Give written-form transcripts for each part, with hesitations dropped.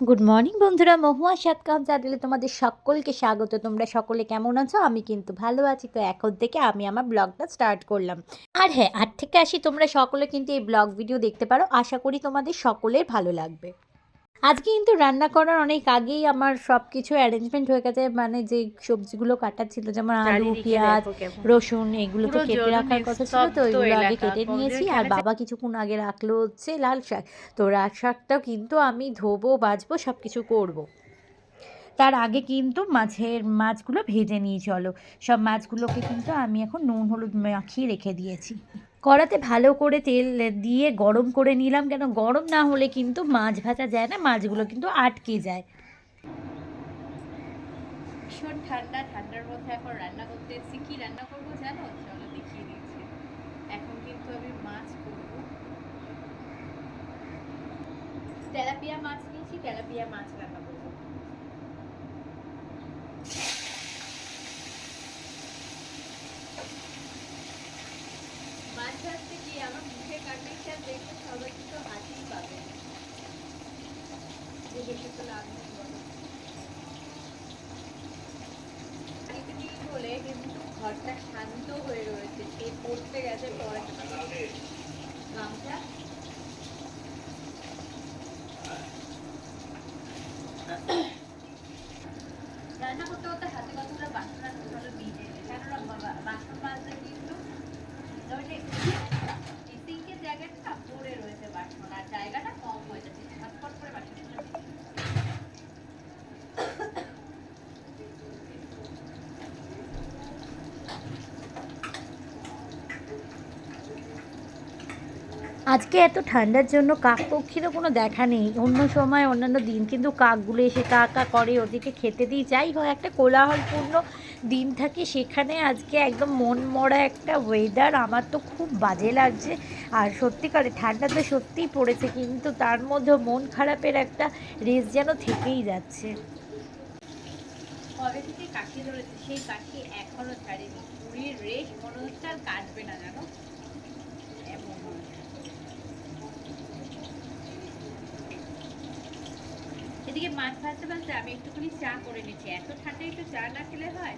Good morning বন্ধুরা, মহুয়া সাতকাম চ্যানেলে তোমাদের সকলকে স্বাগত। তোমরা সকলে কেমন আছো? আমি কিন্তু ভালো আছি। তো এখন থেকে আমি আমার ব্লগটা স্টার্ট করলাম। আর হ্যাঁ, ৮ থেকে ৮০ তোমরা সকলে কিন্তু এই ব্লগ ভিডিও দেখতে পারো। আশা করি তোমাদের সকলের ভালো লাগবে। আজকে কিন্তু রান্না করার অনেক আগেই আমার সব কিছু অ্যারেঞ্জমেন্ট হয়ে গেছে। মানে যে সবজিগুলো কাটার ছিল, যেমন আলু, চারিদিকে পেঁয়াজ, দেখো কেমন রসুন, এগুলো তো পুরো কেটে রাখার কথা ছিল। তো জননিস্তব্ধ এগুলো আগে এলাকা। কেটে বন্ধু নিয়েছি। আর এখানে বাবা কিছুক্ষণ আগে রাখলো হচ্ছে লাল শাক। তো লাল শাকটাও কিন্তু আমি ধোবো, বাছবো, সব কিছু করবো। তার আগে কিন্তু মাছগুলো ভেজে নিই চলো। সব মাছগুলোকে কিন্তু আমি এখন নুন হলুদ মাখিয়ে রেখে দিয়েছি। কড়াতে ভালো করে তেল দিয়ে গরম করে নিলাম, কেন গরম না হলে কিন্তু মাছ ভাজা যায় না, মাছগুলো কিন্তু আটকে যায়। ভীষণ ঠান্ডা, ঠান্ডার মধ্যে এখন রান্না করতে এসেছি। কি রান্না করবো জানো? চলো দেখিয়ে দিচ্ছি। এখন কিন্তু আমি মাছ করবো, তেলাপিয়া মাছ নিয়েছি, তেলাপিয়া মাছ রান্না করবো। মাছ ভাজতে গিয়ে আমার মুখের কন্ডিশন দেখলে সবাই কিন্তু হাসিই পাবে, যে বেশি তো লাভ নেই বলো। বলে কিন্তু ঘরটা শান্ত হয়ে রয়েছে। সে পড়তে গেছে পড়াশোনা, গামছা রান্না করতে করতে হাতে কতগুলো বাসন আছে চলো দিয়ে দেবে। কেননা বাসন মাজতে কিন্তু সিঙ্কের জায়গাটা পড়ে রয়েছে বাসন, আর জায়গাটা কম হয়ে যাচ্ছে, ছটফট করে বাসনগুলো আজকে এত ঠান্ডার জন্য কাকপক্ষীরও কোনো দেখা নেই। অন্য সময় অন্যান্য দিন কিন্তু কাকগুলো এসে কা কা করে, ওদেরকে খেতে দিই, যাই হয় একটা কোলাহলপূর্ণ দিন থাকে। সেখানে আজকে একদম মন মরা একটা ওয়েদার, আমার তো খুব বাজে লাগছে। আর সত্যিকারে ঠান্ডা তো সত্যিই পড়েছে, কিন্তু তার মধ্যেও মন খারাপের একটা রেশ যেন থেকেই যাচ্ছে। কবে থেকে কাশি ধরেছে, সেই কাশি এখনো ছাড়েনি। পুরীর রেশ মনে হচ্ছে আর কাটবে না জানো, এমন। এদিকে মাছ ভাজতে ভাজতে আমি একটুখানি চা করে নিচ্ছি। এত ঠান্ডায় একটু চা না খেলে হয়?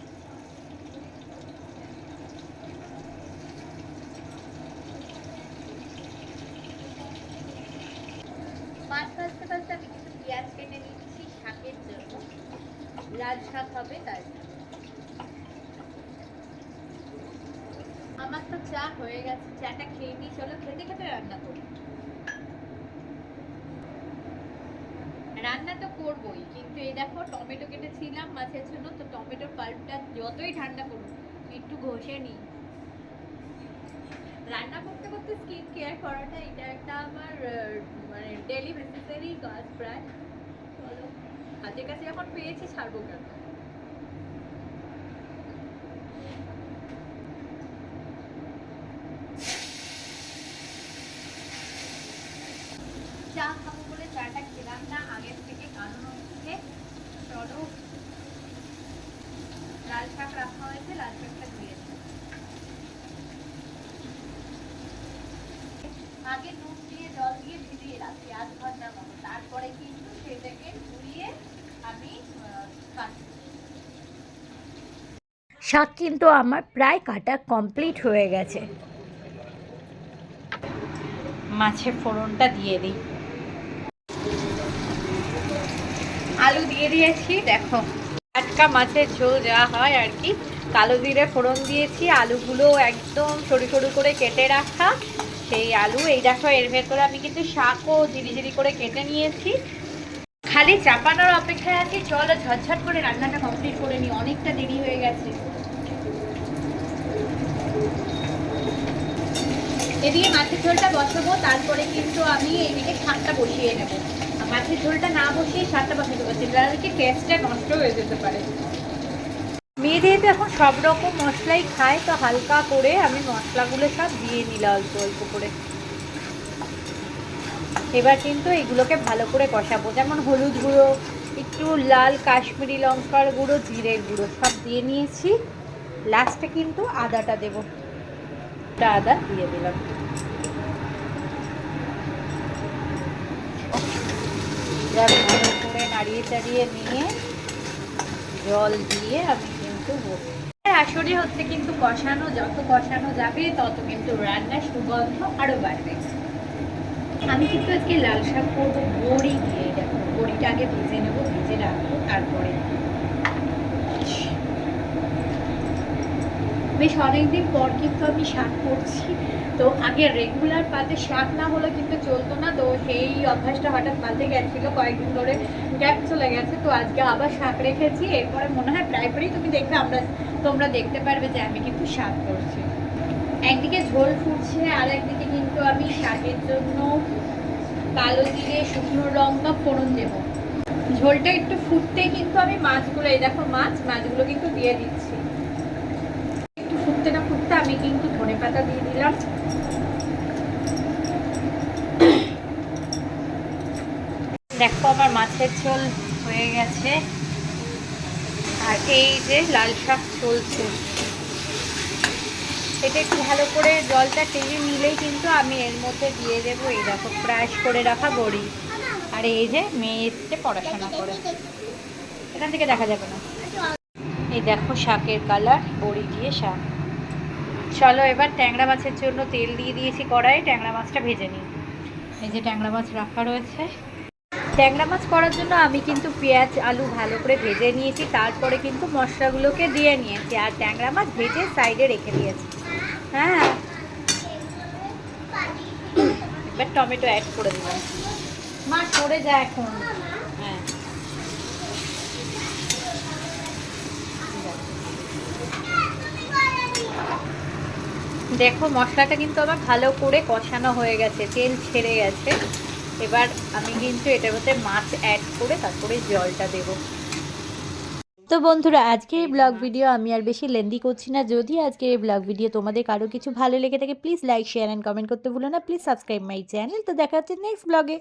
মাছ ভাজতে ভাজতে আমি কিছু পেঁয়াজ কেটে নিচ্ছি শাকের জন্য, লাল শাক হবে তাই। আমার তো চা হয়ে গেছে, চাটা খেয়ে নিই। চলো খেতে খেতে রান্না করি। রান্না তো করবোই, কিন্তু এই দেখো টমেটো কেটেছিলাম মাছের জন্য, তো টমেটোর পাল্পটা যতই ঠান্ডা করুক একটু ঘষে নিই। রান্না করতে করতে স্কিন কেয়ার করাটা এটা একটা আমার মানে ডেলি নেসেসারি কাজ প্রায়। চলো, হাতের কাছে যখন পেয়েছি ছাড়বো কেন। চা খাবো বলে চাটা খেলাম না আগের থেকে, কারণ হচ্ছে চলো লাল শাক রাখা হয়েছে, লাল শাকটা ধুয়ে আগে নুন দিয়ে জল দিয়ে ভিজিয়ে রাখি ৮ ঘন্টার মতো। তারপরে কিন্তু সেটাকে ধুয়ে আমি কাটবো। শাক কিন্তু আমার প্রায় কাটা কমপ্লিট হয়ে গেছে। মাছের ফোড়নটা দিয়ে দিই। আলু দিয়ে দিয়েছি, দেখো টাটকা মাছের ঝোল যা হয় আর কি। কালো জিরে ফোড়ন দিয়েছি, আলুগুলো একদম সরু সরু করে কেটে রাখা সেই আলু। এই দেখো এর ভেতরে আমি কিন্তু শাকও ঝিরি ঝিরি করে কেটে নিয়েছি। খালি চাপানোর অপেক্ষায় আছি। চলো ঝটঝট করে রান্নাটা কমপ্লিট করে নিই, অনেকটা দেরি হয়ে গেছে। এদিকে মাছের ঝোলটা বসাবো, তারপরে কিন্তু আমি এদিকে শাকটা বসিয়ে নেব। মাছের ঝোলটা না বসিয়ে শাকটা বসাতে পারছি, তাহলে কি টেস্টটা নষ্ট হয়ে যেতে পারে। মেয়েদের তো এখন সব রকম মশলাই খায়, তো হালকা করে আমি মশলাগুলো সব দিয়ে নিলাম অল্প অল্প করে। এবার কিন্তু এগুলোকে ভালো করে কষাবো, যেমন হলুদ গুঁড়ো, একটু লাল কাশ্মীরি লঙ্কার গুঁড়ো, জিরের গুঁড়ো সব দিয়ে নিয়েছি। লাস্টে কিন্তু আদাটা দেবো, আদা দিয়ে দিলাম। এবার ভালো নাড়িয়ে চাড়িয়ে নিয়ে জল দিয়ে আমি কিন্তু আসলে হচ্ছে কিন্তু কষানো, যত কষানো যাবে তত কিন্তু রান্নার সুগন্ধ আরও বাড়বে। আমি কিন্তু আজকে লাল শাক করবো বড়ি দিয়ে। দেখো বড়িটা আগে ভেজে নেবো, ভেজে রাখবো, তারপরে বেশ অনেকদিন পর কিন্তু আমি শাক করছি। তো আগে রেগুলার পাতে শাক না হলে কিন্তু চলতো না, তো সেই অভ্যাসটা হঠাৎ পাল্টে গেছিলো, কয়েকদিন ধরে গ্যাপ চলে গেছে। তো আজকে আবার শাক রেখেছি, এরপরে মনে হয় প্রায়ই তুমি দেখবে তোমরা দেখতে পারবে যে আমি কিন্তু শাক করছি। একদিকে ঝোল ফুটছে, আর একদিকে কিন্তু আমি শাকের জন্য কালো জিরে, শুকনো লঙ্কা ফোড়ন দেব। ঝোলটা একটু ফুটতে কিন্তু আমি মাছগুলো, এই দেখো মাছগুলো কিন্তু দিয়ে দিচ্ছি। একটু ফুটতে না ফুটতে আমি কিন্তু ধনেপাতা দিয়ে দিলাম। দেখো আমার মাছের ঝোল হয়ে গেছে, আর এই যে লাল শাক চলছে। এটা একটু ভালো করে জলটা টেনে নিলেই কিন্তু আমি এর মধ্যে দিয়ে দেবো এই দেখো ক্রাশ করে রাখা বড়ি। আর এই যে মেয়ে এসছে পড়াশোনা করে, এখান থেকে দেখা যাবে না। এই দেখো শাকের কালার, বড়ি দিয়ে শাক। চলো এবার ট্যাংরা মাছের জন্য তেল দিয়ে দিয়েছি কড়াই, ট্যাংরা মাছটা ভেজে নিই। এই যে ট্যাংরা মাছ রাখা রয়েছে। ট্যাংরা মাছ করার জন্য আমি কিন্তু পেঁয়াজ আলু ভালো করে ভেজে নিয়েছি, তারপরে কিন্তু মশলাগুলোকে দিয়ে নিয়েছি, আর ট্যাংরা মাছ ভেজে সাইডে রেখে দিয়েছি। হ্যাঁ, এবার টমেটো অ্যাড করে দিলাম। মা সরে যায় এখন। হ্যাঁ, দেখো মশলাটা কিন্তু আমার ভালো করে কষানো হয়ে গেছে, তেল ছেড়ে গেছে। এবার আমি কিন্তু এটার মধ্যে মাছ অ্যাড করে তারপরে জলটা দেব। তো বন্ধুরা, আজকের এই ব্লগ ভিডিও আমি আর বেশি লেন্দি করছি না। যদি আজকের এই ব্লগ ভিডিও তোমাদের কারো কিছু ভালো লেগে থাকে, please like share and comment করতে ভুলো না। Please subscribe my channel. তো দেখা হচ্ছে নেক্সট ব্লগে।